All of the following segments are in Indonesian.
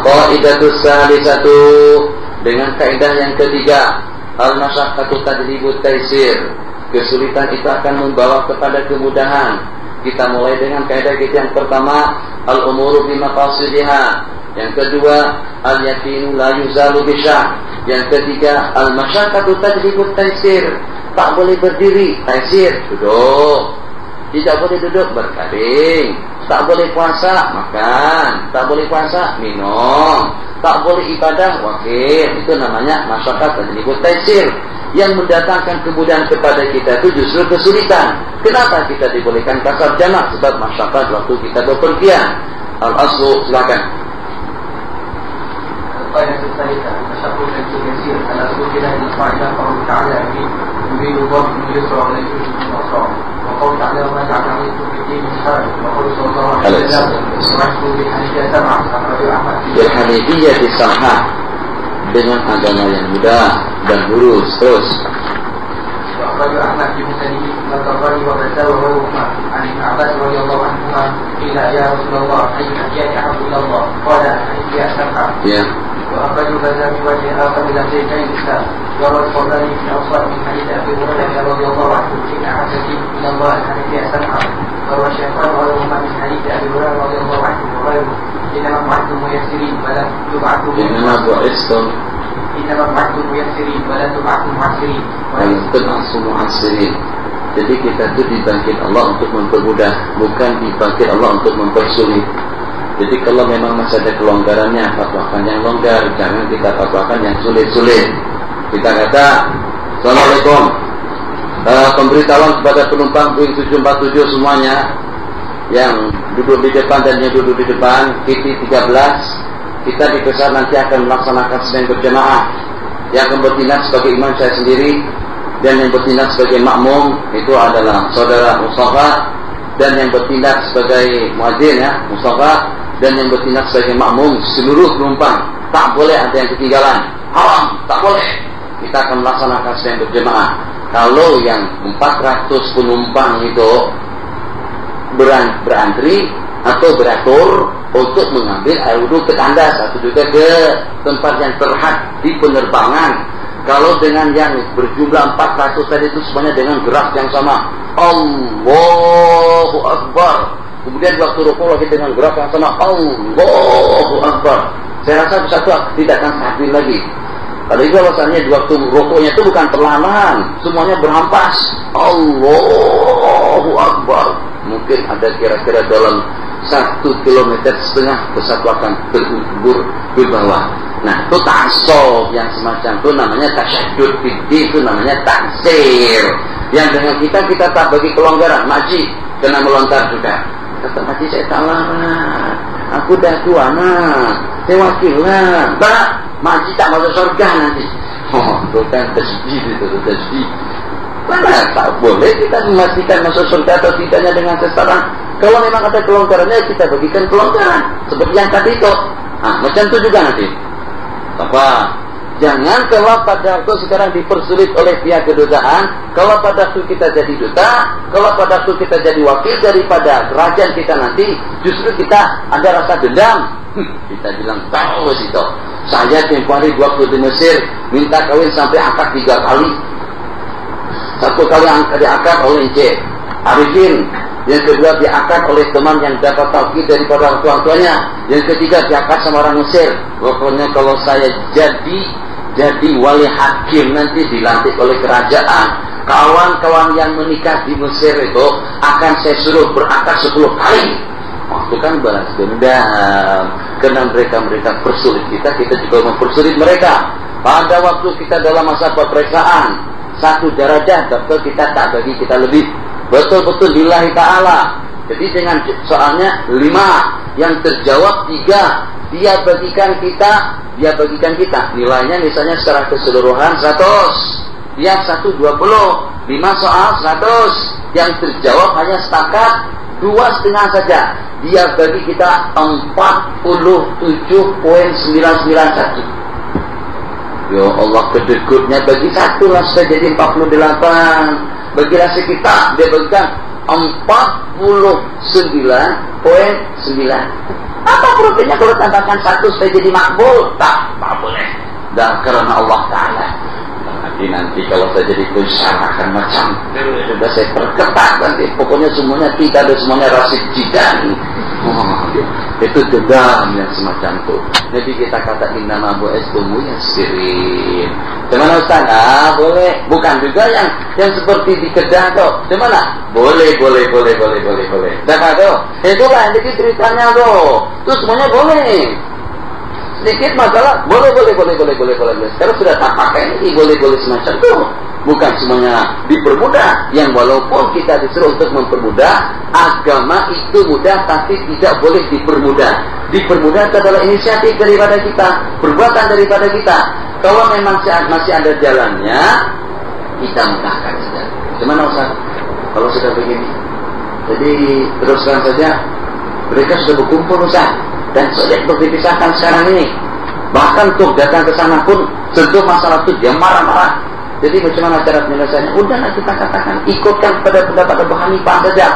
Qaidatus salisatu, dengan kaidah yang ketiga, al-masyaqqatu tajlibu taysir, kesulitan itu akan membawa kepada kemudahan. Kita mulai dengan kaidah kita yang pertama, al-umuru bimaqasidiha, yang kedua, al-yaqinu la yuzalu bisyak, yang ketiga, al-masyaqqatu tajlibu taysir, tak boleh berdiri, taysir, duduk, tidak boleh duduk, berbaring, tak boleh puasa, makan, tak boleh puasa, minum, tak boleh ibadah, wakil. Itu namanya masyarakat dan ikut taysir. Yang mendatangkan kemudahan kepada kita itu justru kesulitan. Kenapa kita dibolehkan kasar jamak? Sebab masyarakat waktu kita bepergian. Al-aslu, silakan. القاعدة الثالثة تشبه التيسير الأصل إلى القاعدة قوله تعالى يريد الله أن يسر عليكم الأسرار وقول تعالى وما جعل عليكم في الدين من حرج وقول صلى الله عليه وسلم وعشقوا بالحنيفية سمعا أخرجه أحمد بالحنيفية sam'ah, dengan agama yang mudah dan lurus. Terus وأخرجه أحمد في مسنده والطبراني وبزار وغيرهما عن ابن عباس رضي الله عنهما قيل يا رسول الله أي الأديان أحب إلى الله قال الحنيفية سمعا. وأخرجه البزار من وجه آخر إلى شيخي الإسلام وروى الطبراني في أوصاف من حديث أبي هريرة رضي الله عنه إن أحب الدين إلى الله الحنيفية سمعا. وروى الشيخان وغيرهما من حديث أبي هريرة رضي الله عنه وغيره إنما بعثتم ميسرين ولم تبعثوا إنما بعثتم ميسرين ولن تبعثوا معسرين. Jadi kita itu dibangkit Allah untuk mempermudah, bukan dibangkit Allah untuk mempersulit. Jadi kalau memang masih ada kelonggarannya, fatwakan yang longgar, jangan kita fatwakan yang sulit-sulit. Kita kata, Assalamualaikum, pemberitahuan kepada penumpang Boeing 747 semuanya, yang duduk di depan dan yang duduk di depan, PT-13, kita di pesawat nanti akan melaksanakan sedang berjamaah. Yang akan bertindak sebagai imam saya sendiri, dan yang bertindak sebagai makmum itu adalah saudara Mustafa, dan yang bertindak sebagai muadzin ya Mustafa, dan yang bertindak sebagai makmum seluruh penumpang. Tak boleh ada yang ketinggalan, haram, tak boleh. Kita akan melaksanakan sedang berjamaah. Kalau yang 400 penumpang itu berantri atau beratur untuk mengambil air wudhu ke tandas atau juga ke tempat yang terhad di penerbangan. Kalau dengan yang berjumlah 400 tadi itu semuanya dengan gerak yang sama, Allahu Akbar. Kemudian waktu rukuk lagi dengan gerak yang sama, Allahu Akbar. Saya rasa satu tidak akan stabil lagi. Kalau itu alasannya di waktu rukuknya itu bukan perlahan, semuanya berhampas, Allahu Akbar. Mungkin ada kira-kira dalam 1,5 kilometer pesawat akan terkubur di bawah. Nah, itu ta'assub yang semacam itu namanya tasyaddud fid-din, itu namanya taksir. Yang dengan kita tak bagi kelonggaran, maji kena melontar juga. Kata maji, saya tak larang, aku dah tua nak, saya wakil lah. Bah, maji tak masuk surga nanti. Oh, itu kan tasydid, itu tasydid. Mana tak boleh kita memastikan masuk surga atau tidaknya dengan seseorang. Kalau memang ada kelonggarannya, kita bagikan kelonggaran seperti yang tadi itu. Nah, macam itu juga nanti. Apa? Jangan kalau pada waktu sekarang dipersulit oleh pihak kedutaan, kalau pada waktu kita jadi duta, kalau pada waktu kita jadi wakil daripada kerajaan kita nanti, justru kita ada rasa dendam. Kita bilang tahu itu. Saya tempoh hari waktu di Mesir minta kawin sampai akad 3 kali. 1 kali diakad oleh Encik Arifin, yang kedua diakad oleh teman yang dapat tauhid daripada orang tuanya, yang ketiga diakad sama orang Mesir. Pokoknya kalau saya jadi wali hakim nanti dilantik oleh kerajaan, kawan-kawan yang menikah di Mesir itu akan saya suruh berakad 10 kali. Waktu kan balas dendam, karena mereka persulit kita juga mempersulit mereka. Pada waktu kita dalam masa peperiksaan, 1 darajah betul kita tak bagi kita lebih, betul-betul lillahi ta'ala. Jadi dengan soalnya 5 yang terjawab 3 dia bagikan kita nilainya misalnya secara keseluruhan 100, dia 120, 5 soal 100, yang terjawab hanya setakat 2,5 saja, dia bagi kita 47,991. Ya Allah, kedekutnya bagi 1 lah sudah jadi 48. Bagilah sekitar, dia bagikan 49,9. Apa problemnya kalau tambahkan 1 supaya jadi makbul? Tak boleh. Dan karena Allah Ta'ala. Nanti kalau saya jadi akan macam sudah saya perketat nanti. Pokoknya semuanya tidak ada, semuanya Rasid Jidani. Itu dendam yang semacam itu. Jadi kita kata innama bu'istumu yasirin. Gimana Ustaz? Boleh. Bukan juga yang seperti di Kedah tuh. Gimana? Boleh. Dapat tuh. Itulah jadi ceritanya tuh. Itu semuanya boleh. Sedikit masalah, boleh. Sekarang sudah tak pakai ini, boleh semacam itu. Bukan semuanya dipermudah. Yang walaupun kita disuruh untuk mempermudah, agama itu mudah, tapi tidak boleh dipermudah. Dipermudah itu adalah inisiatif daripada kita, perbuatan daripada kita. Kalau memang masih ada jalannya, kita mudahkan saja. Gimana Ustaz? Kalau sudah begini, jadi teruskan saja. Mereka sudah berkumpul Ustaz, dan sulit untuk dipisahkan sekarang ini. Bahkan untuk datang ke sana pun tentu masalah itu dia marah-marah. Jadi bagaimana cara penyelesaiannya? Udahlah kita katakan ikutkan pada pendapat Abu Hanifah saja.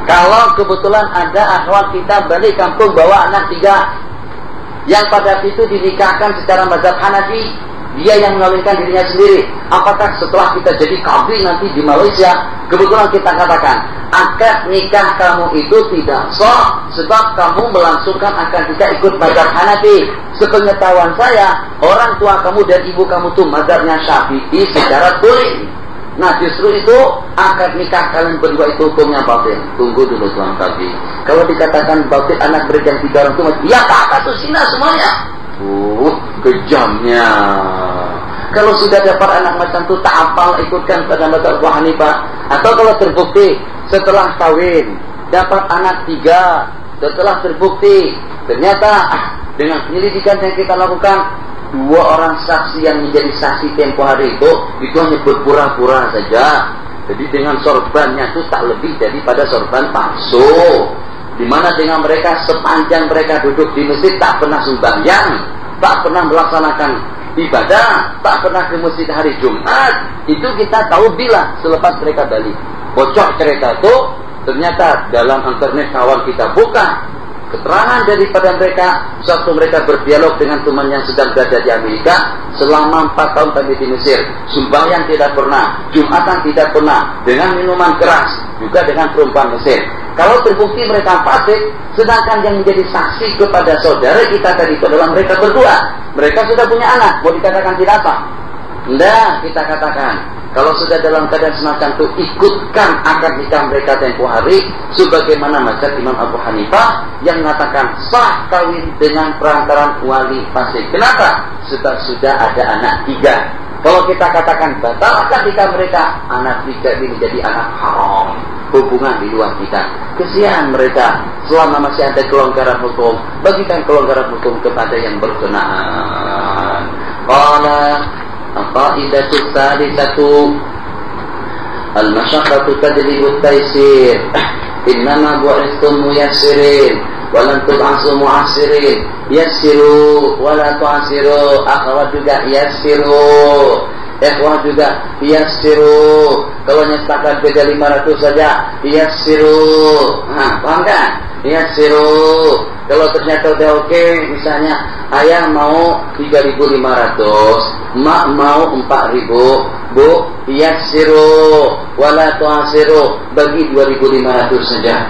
Kalau kebetulan ada akhwat kita balik kampung bawa anak 3 yang pada itu dinikahkan secara mazhab Hanafi, dia yang mengawinkan dirinya sendiri. Apakah setelah kita jadi kawin nanti di Malaysia, kebetulan kita katakan akad nikah kamu itu tidak sah sebab kamu melangsungkan akad nikah ikut mazhab Hanafi. Sepengetahuan saya, orang tua kamu dan ibu kamu tuh mazhabnya Syafi'i secara tulis. Nah justru itu akad nikah kalian berdua itu hukumnya batil. Tunggu dulu Tuan Kabi. Kalau dikatakan batil anak berjam 3 orang itu, ya kakak tuh zina semuanya. Kejamnya. Kalau sudah dapat anak macam itu tak hafal ikutkan pada mazhab Abu Hanifah. Atau kalau terbukti setelah kawin dapat anak 3, setelah terbukti ternyata dengan penyelidikan yang kita lakukan 2 orang saksi yang menjadi saksi tempo hari itu hanya berpura-pura saja. Jadi dengan sorbannya itu tak lebih daripada sorban palsu. Di mana dengan mereka sepanjang mereka duduk di masjid tak pernah sembahyang, tak pernah melaksanakan ibadah, tak pernah ke masjid hari Jumat. Itu kita tahu bila selepas mereka balik. Bocor cerita itu ternyata dalam internet kawan kita buka keterangan daripada mereka waktu mereka berdialog dengan teman yang sedang berada di Amerika selama 4 tahun kami di Mesir. Sembahyang tidak pernah, Jumatan tidak pernah, dengan minuman keras, juga dengan perempuan Mesir. Kalau terbukti mereka fasik, sedangkan yang menjadi saksi kepada saudara kita tadi itu adalah mereka berdua. Mereka sudah punya anak, mau dikatakan tidak apa? Tidak, kita katakan kalau sudah dalam keadaan semacam itu, ikutkan akad nikah mereka tempoh hari, sebagaimana mazhab Imam Abu Hanifah yang mengatakan sah kawin dengan perantaran wali fasik. Kenapa? Sebab sudah ada anak 3. Kalau kita katakan batal akad nikah mereka, anak 3 ini menjadi anak haram, hubungan di luar kita. Kesian mereka. Selama masih ada kelonggaran hukum, bagikan kelonggaran hukum kepada yang berkenaan. Qaidatul thalitsatu al-masyaqqatu tadribut taysir. Innama bu'istum muyassirin wa lam tub'asu mu'assirin. Yassiru wa la tu'assiru. Akhwat juga yassiru, ikhwah juga yassiru. Kalau nyetakan beda 500 saja yassiru. Paham kan? Yassiru. Kalau ternyata udah oke, misalnya ayah mau 3.500, mak mau 4.000, bu, yassiru wala tu'assiru, bagi 2.500 saja.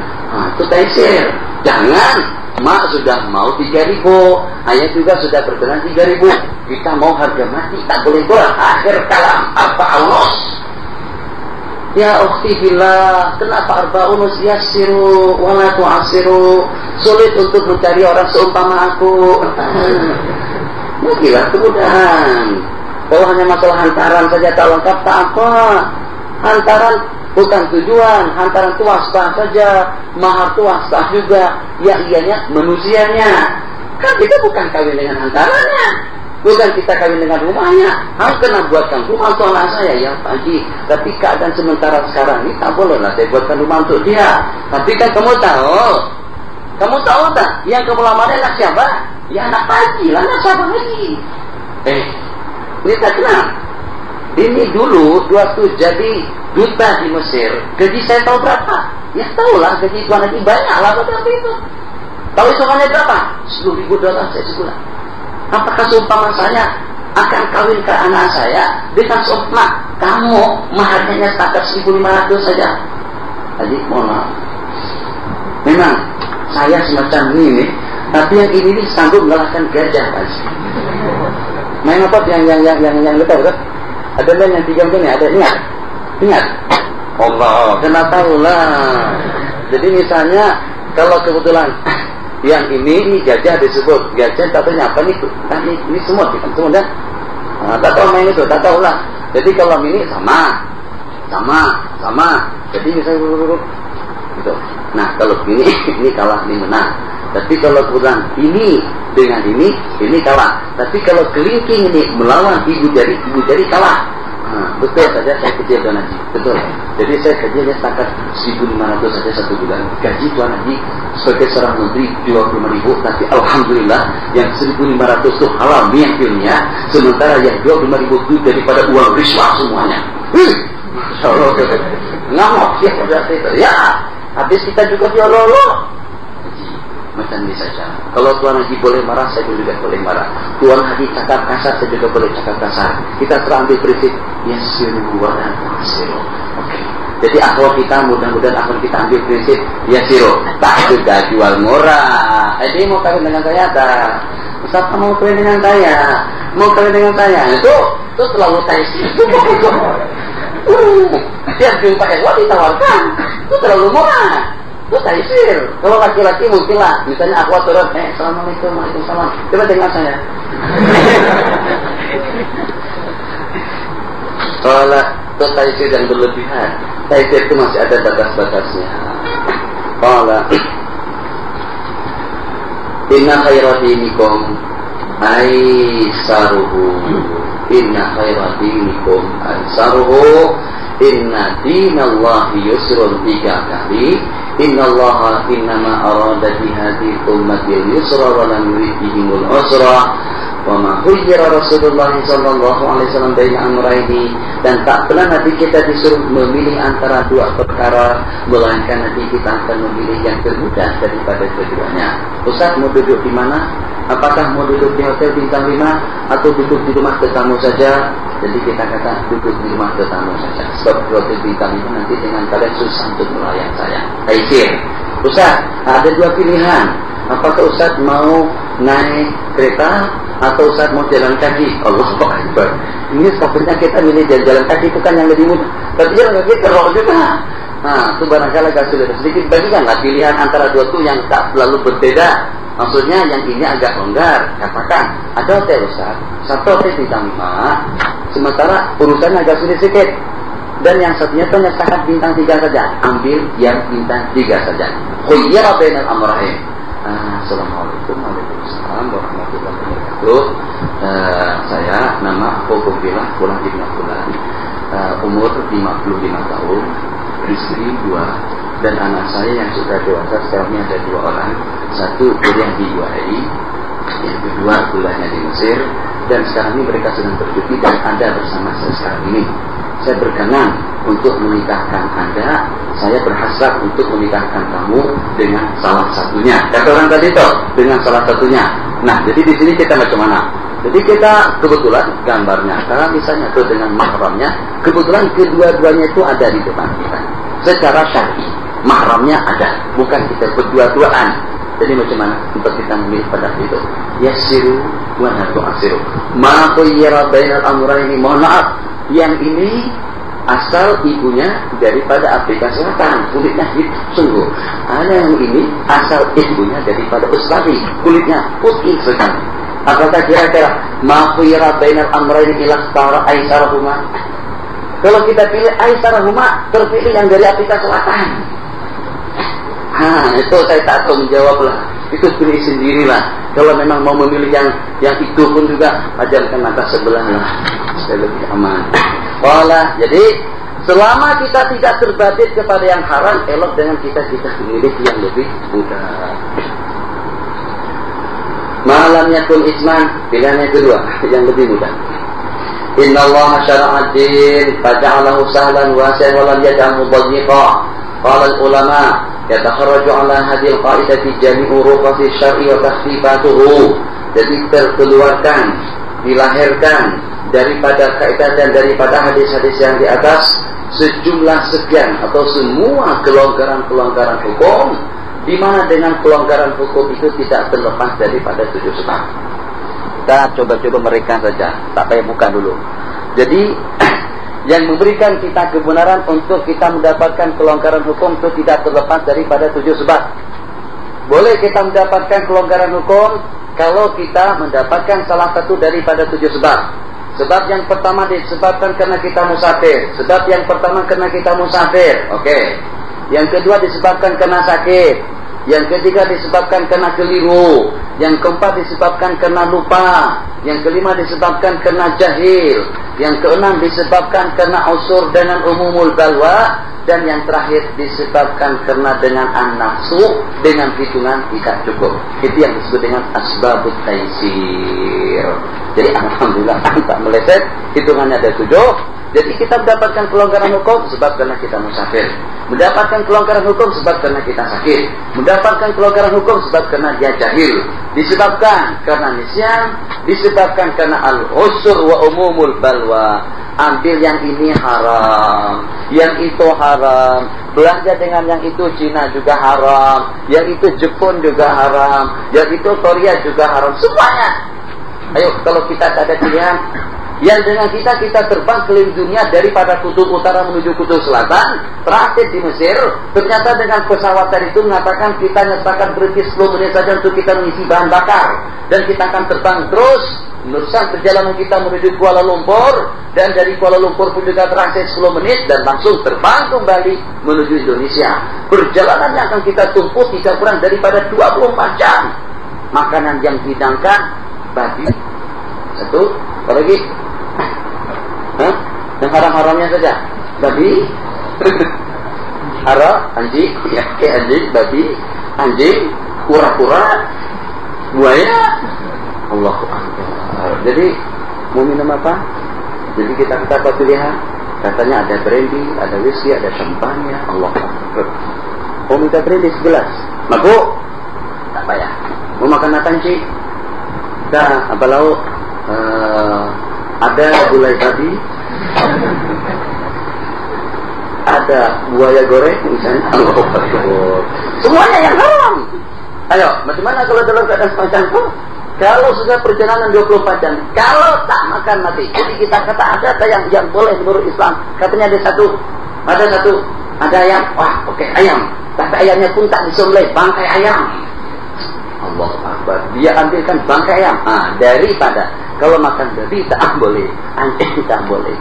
Itu taisir. Jangan mak sudah mau 3.000, ayah juga sudah berkenan 3.000. Kita mau harga mati, tak boleh kurang. Akhir kalam apa Allah? Ya ukhti billah, kenapa arba'unus yassiru wala tu'assiru? Sulit untuk mencari orang seumpama aku. Mungkinlah kemudahan. Kalau hanya masalah hantaran saja tak lengkap, tak apa. Hantaran bukan tujuan, hantaran itu wasfah saja, mahar itu wasfah juga. Yang ianya manusianya. Kan kita bukan kawin dengan hantarannya, bukan kita kawin dengan rumahnya. Harus kena buatkan rumah untuk anak saya ya Pak Haji. Tapi keadaan sementara sekarang ini tak boleh lah saya buatkan rumah untuk dia. Tapi kan kamu tahu tak? Yang kamu lamar anak siapa? Ya anak Pak Haji lah, anak siapa lagi? Ini tak kenal. Ini dulu waktu jadi duta di Mesir, gaji saya tahu berapa? Ya tahulah gaji Tuan Haji banyak lah waktu itu. Tahu hitungannya berapa? $10.000 saya sebulan. Apakah seumpama saya akan kawin ke anak saya dengan seumpama kamu maharnya setakat 1.500 saja? Jadi mohon maaf, memang saya semacam ini, tapi yang ini sanggup mengalahkan gajah, Pak. Main apa yang lupa, betul? Ada lain yang 3 macam ni, ada ingat? Allah, kena tahulah. Jadi misalnya kalau kebetulan yang ini gajah disebut gajah, katanya apa nih? Ini semut kan? Tak tahu main itu, tak tahulah. Jadi kalau ini sama. Jadi misalnya gitu. Nah kalau ini kalah, ini menang. Tapi kalau kebetulan ini dengan ini kalah. Tapi kalau kelingking ini melawan ibu jari kalah. Betul saja saya kerja Tuan Haji, betul. Jadi saya kerjanya setakat 1.500 saja satu bulan. Gaji Tuan Haji sebagai seorang menteri 25.000, tapi alhamdulillah yang 1.500 itu halal niatnya, sementara yang 25.000 itu daripada uang riswah semuanya. Masya Allah, ngamuk ya berarti itu. Ya, habis kita juga diolok-olok. Macam ini saja. Kalau Tuan Haji boleh marah, saya juga boleh marah. Tuan Haji cakap kasar, saya juga boleh cakap kasar. Kita terambil prinsip yasiru wa la tu'siru. Oke. Jadi akhwat kita mudah-mudahan akan kita ambil prinsip yasiru. Tak juga jual murah. Jadi mau kawin dengan saya tak? Ustaz mau kawin dengan saya? Mau kawin dengan saya? Itu terlalu taisi. Yang jumpa Ewa ditawarkan. Itu terlalu murah. Itu taisir. Kalau laki-laki mungkinlah, misalnya aku turun, assalamualaikum, waalaikumsalam. Coba dengar saya. Kalau itu taisir yang berlebihan, taisir itu masih ada batas-batasnya. Kalau inna khairadinikum aisaruhu, inna khairadinikum aisaruhu, inna dinallahi yusrun 3 kali. Inna Allah innama arada bihadhi ummatil yusra wa lam yurid bihimul usra. Wa ma khuyyira Rasulullah sallallahu alaihi wasallam baina amrayni, dan tak pernah Nabi kita disuruh memilih antara 2 perkara, melainkan Nabi kita akan memilih yang termudah daripada keduanya. Ustaz mau duduk di mana? Apakah mau duduk di hotel bintang 5 atau duduk di rumah tetamu saja? Jadi kita kata duduk di rumah tetamu saja. Sebab hotel bintang 5 nanti dengan kalian susah untuk melayan saya. Taisir. Ustaz, ada 2 pilihan. Apakah Ustaz mau naik kereta atau Ustaz mau jalan kaki? Allahu Akbar. Ini sebenarnya kita milih jalan kaki itu kan yang lebih mudah. Tapi jalan kaki terlalu juga. Nah, itu barangkali agak sulit. Sedikit bagikanlah pilihan antara 2 itu yang tak selalu berbeda. Maksudnya yang ini agak longgar. Katakan, ada hotel Ustaz, 1 hotel bintang 5, sementara urusannya agak sulit sedikit. Dan yang satunya itu hanya sangat bintang 3 saja. Ambil yang bintang 3 saja. Khuyyira bainal amrayn. Assalamualaikum warahmatullahi wabarakatuh. Saya nama Hukumbillah Fulan Ibn Fulan, umur 55 tahun, istri 2, dan anak saya yang sudah dewasa sekarang ini ada 2 orang. Satu kuliah di UAI, yang kedua kuliahnya di Mesir, dan sekarang ini mereka sedang bercuti dan ada bersama saya sekarang ini. Saya berkenan untuk menikahkan Anda. Saya berhasrat untuk menikahkan kamu dengan salah satunya. Kata orang tadi itu, dengan salah satunya. Nah, jadi di sini kita macam mana? Jadi kita kebetulan gambar nyata, misalnya itu dengan mahramnya, kebetulan kedua-duanya itu ada di depan kita. Secara syar'i, mahramnya ada, bukan kita berdua-duaan. Jadi macam mana untuk kita memilih pada itu? Yasiru wa la tu'siru. Ma khuyyira bainal amrayni. Mohon maaf, yang ini asal ibunya daripada Afrika Selatan, kulitnya hitam sungguh. Ada yang ini asal ibunya daripada Australia, kulitnya putih sekali. Apakah kira-kira ma khuyyira bainal amrayni ila ikhtara aisarahuma? Kalau kita pilih aisarahuma, terpilih yang dari Afrika Selatan. Itu saya tak tahu menjawablah. Itu pilih sendirilah. Kalau memang mau memilih yang itu pun juga ajarkan mata sebelah lah, supaya lebih aman. Jadi selama kita tidak terbabit kepada yang haram, elok dengan kita memilih yang lebih mudah. Malamnya kun isman, pilihan yang kedua yang lebih mudah. Inna Allah syara'ad din faja'alahu sahlan wasi'an wa lam yaj'alhu dhayyiqa. Qala al-ulama Yatakharraju ala hadil qaidati jami'u rufati syar'i wa takhfifatuhu. Jadi terkeluarkan, dilahirkan daripada kaidah dan daripada hadis-hadis yang di atas sejumlah sekian atau semua kelonggaran-kelonggaran hukum, di mana dengan kelonggaran hukum itu tidak terlepas daripada 7 sebab. Kita coba-coba mereka saja, tak payah buka dulu. Jadi yang memberikan kita kebenaran untuk kita mendapatkan kelonggaran hukum itu tidak terlepas daripada 7 sebab. Boleh kita mendapatkan kelonggaran hukum kalau kita mendapatkan salah satu daripada 7 sebab. Sebab yang pertama disebabkan karena kita musafir. Sebab yang pertama karena kita musafir. Oke. Yang kedua disebabkan karena sakit. Yang ketiga disebabkan karena keliru. Yang keempat disebabkan karena lupa. Yang kelima disebabkan karena jahil. Yang keenam disebabkan karena usur dengan umumul balwa. Dan yang terakhir disebabkan karena dengan an-nafsu, dengan hitungan tidak cukup. Itu yang disebut dengan asbabut taisir. Jadi alhamdulillah tak meleset, hitungannya ada 7. Jadi kita mendapatkan kelonggaran hukum sebab karena kita musafir. Mendapatkan kelonggaran hukum sebab karena kita sakit. Mendapatkan kelonggaran hukum sebab karena dia jahil. Disebabkan karena nisyan. Disebabkan karena al-usur wa umumul balwa. Ambil yang ini haram, yang itu haram. Belanja dengan yang itu Cina juga haram. Yang itu Jepun juga haram. Yang itu Korea juga haram. Semuanya. Ayo kalau kita tak ada pilihan, yang dengan kita terbang keliling dunia daripada kutub utara menuju kutub selatan, terakhir di Mesir, ternyata dengan pesawat tadi itu mengatakan kita nyatakan berhenti 10 menit saja untuk kita mengisi bahan bakar, dan kita akan terbang terus meneruskan perjalanan kita menuju Kuala Lumpur, dan dari Kuala Lumpur pun juga terakhir 10 menit dan langsung terbang kembali menuju Indonesia. Perjalanannya akan kita tumpuh tidak kurang daripada 24 jam. Makanan yang dihidangkan babi satu, apa lagi? Hah? Yang haram-haramnya saja. Babi, haram, anjing, ya, anjing, babi, anjing, kura-kura, buaya. Allahu Akbar. Jadi mau minum apa? Jadi kita apa pilihan? Katanya ada brandy, ada whisky, ada champagne. Allahu Akbar. Mau minta brandy segelas? Mabuk? Tak payah. Mau makan apa cik? Dah, apa lauk? Ada gulai babi, ada buaya goreng misalnya. Semuanya yang haram. Ayo, bagaimana kalau dalam keadaan semacam itu? Kalau sudah perjalanan 24 jam, kalau tak makan mati. Jadi kita kata ada yang boleh menurut Islam. Katanya ada satu, ada ayam. Wah, oke, ayam. Tapi ayamnya pun tak disembelih, bangkai ayam. Allah Akbar. Dia ambilkan bangkai ayam. Daripada kalau makan babi tak boleh, anjing tak boleh,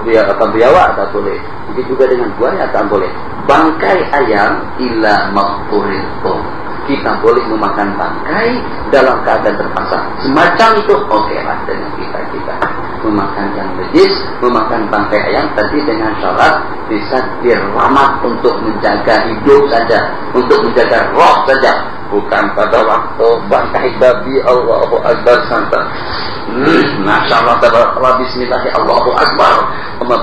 biawak tak boleh. Begitu juga dengan buaya tak boleh. Bangkai ayam ila maquritum. Kita boleh memakan bangkai dalam keadaan terpaksa. Semacam itu oke lah dengan kita memakan yang najis, memakan bangkai ayam tadi dengan syarat bisa diramat untuk menjaga hidup saja, untuk menjaga roh saja, bukan pada waktu bangkai babi. Allahu Akbar santai. Masya Allah, tabarakallah, bismillah, Allahu Akbar.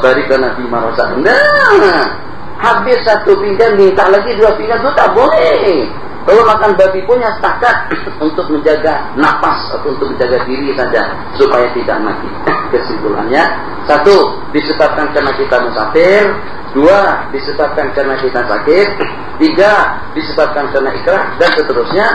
Barik Nabi marasa. Nah, habis satu pinggan minta lagi 2 pinggan itu tak boleh. Kalau makan babi punya setakat untuk menjaga napas atau untuk menjaga diri saja supaya tidak mati. Kesimpulannya, 1 disebabkan karena kita musafir, 2 disebabkan karena kita sakit, 3 disebabkan karena ikrah, dan seterusnya.